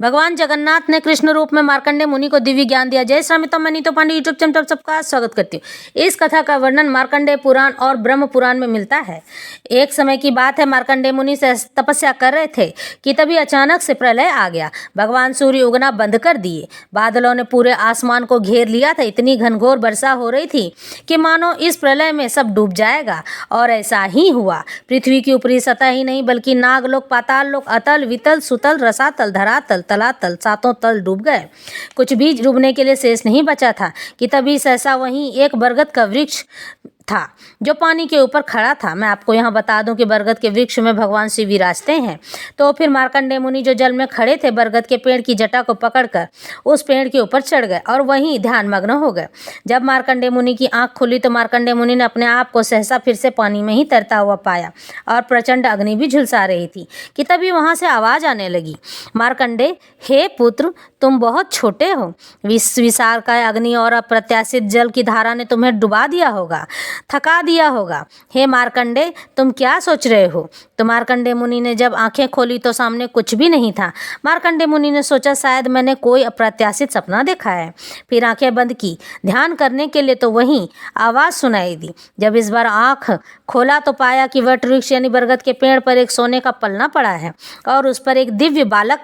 भगवान जगन्नाथ ने कृष्ण रूप में मार्कंडेय मुनि को दिव्य ज्ञान दिया। जय श्री राम, मैं नीतू पांडे यूट्यूब चैनल पर सबका स्वागत करती हूँ। इस कथा का वर्णन मार्कंडेय पुराण और ब्रह्म पुराण में मिलता है। एक समय की बात है, मार्कंडेय मुनि से तपस्या कर रहे थे कि तभी अचानक से प्रलय आ गया। भगवान सूर्य उगना बंद कर दिए, बादलों ने पूरे आसमान को घेर लिया था। इतनी घनघोर वर्षा हो रही थी कि मानो इस प्रलय में सब डूब जाएगा, और ऐसा ही हुआ। पृथ्वी की ऊपरी सतह ही नहीं बल्कि नागलोक, पाताल लोक, अतल, वितल, सुतल, रसातल, धरातल, तलातल, सातों तल डूब गए। कुछ भी डूबने के लिए शेष नहीं बचा था कि तभी सहसा वहीं एक बरगद का वृक्ष था जो पानी के ऊपर खड़ा था। मैं आपको यहाँ बता दूं कि बरगद के वृक्ष में भगवान शिव विराजते हैं। तो फिर मार्कंडेय मुनि जो जल में खड़े थे, बरगद के पेड़ की जटा को पकड़कर उस पेड़ के ऊपर चढ़ गए और वहीं ध्यान मग्न हो गए। जब मार्कंडेय मुनि की आंख खुली तो मार्कंडेय मुनि ने अपने आप को सहसा फिर से पानी में ही तैरता हुआ पाया, और प्रचंड अग्नि भी झुलसा रही थी कि तभी वहां से आवाज आने लगी, मार्कंडेय, हे पुत्र, तुम बहुत छोटे हो। विशालकाय अग्नि और अप्रत्याशित जल की धारा ने तुम्हें डुबा दिया होगा, थका दिया होगा। हे मार्कंडेय, तुम क्या सोच रहे हो? तो मार्कंडेय मुनि ने जब आंखें खोली तो सामने कुछ भी नहीं था। मार्कंडेय मुनि ने सोचा शायद मैंने कोई अप्रत्याशित सपना देखा है। फिर आंखें बंद की ध्यान करने के लिए, तो वहीं आवाज सुनाई दी। जब इस बार आंख खोला तो पाया कि वट वृक्ष यानी बरगद के पेड़ पर एक सोने का पलना पड़ा है और उस पर एक दिव्य बालक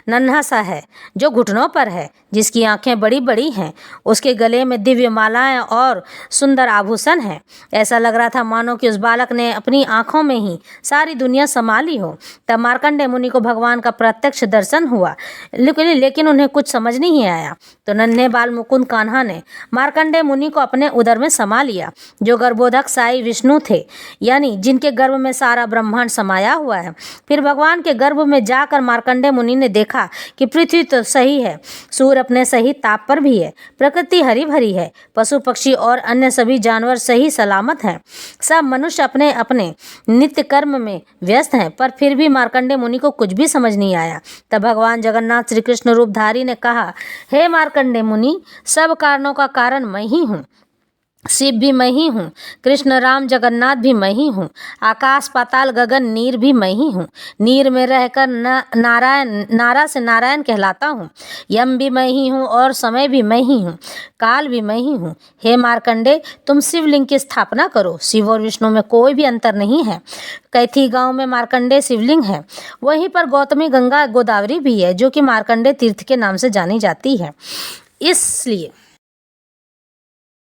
नन्हा सा है जो घुटनों पर है, जिसकी आंखें बड़ी बड़ी हैं। उसके गले में दिव्य मालाएं और सुंदर आभूषण हैं। ऐसा लग रहा था मानो कि उस बालक ने अपनी आंखों में ही सारी दुनिया समा ली हो। तब मार्कंडेय मुनि को भगवान का प्रत्यक्ष दर्शन हुआ, लेकिन उन्हें कुछ समझ नहीं आया। तो नन्हे बाल मुकुंद कान्हा ने मार्कंडेय मुनि को अपने उदर में समा लिया, जो गर्भोधक साई विष्णु थे, यानी जिनके गर्भ में सारा ब्रह्मांड समाया हुआ है। फिर भगवान के गर्भ में जाकर मार्कंडेय मुनि ने देखा कि पृथ्वी तो सही है, सूर्य अपने सही ताप पर भी है, प्रकृति हरी भरी है, पशु पक्षी और अन्य सभी जानवर सही सलामत हैं, सब मनुष्य अपने अपने नित्य कर्म में व्यस्त हैं। पर फिर भी मार्कंडेय मुनि को कुछ भी समझ नहीं आया। तब भगवान जगन्नाथ श्री कृष्ण रूपधारी ने कहा, हे मार्कंडेय मुनि, सब कारणों का कारण मैं ही हूँ। शिव भी मैं ही हूँ, कृष्ण राम जगन्नाथ भी मैं ही हूँ, आकाश पाताल गगन नीर भी मैं ही हूँ। नीर में रहकर नारा से नारायण कहलाता हूँ। यम भी मैं ही हूँ और समय भी मैं ही हूँ, काल भी मैं ही हूँ। हे मार्कंडेय, तुम शिवलिंग की स्थापना करो। शिव और विष्णु में कोई भी अंतर नहीं है। कैथी गांव में मार्कंडेय शिवलिंग है, वहीं पर गौतमी गंगा गोदावरी भी है, जो कि मार्कंडेय तीर्थ के नाम से जानी जाती है। इसलिए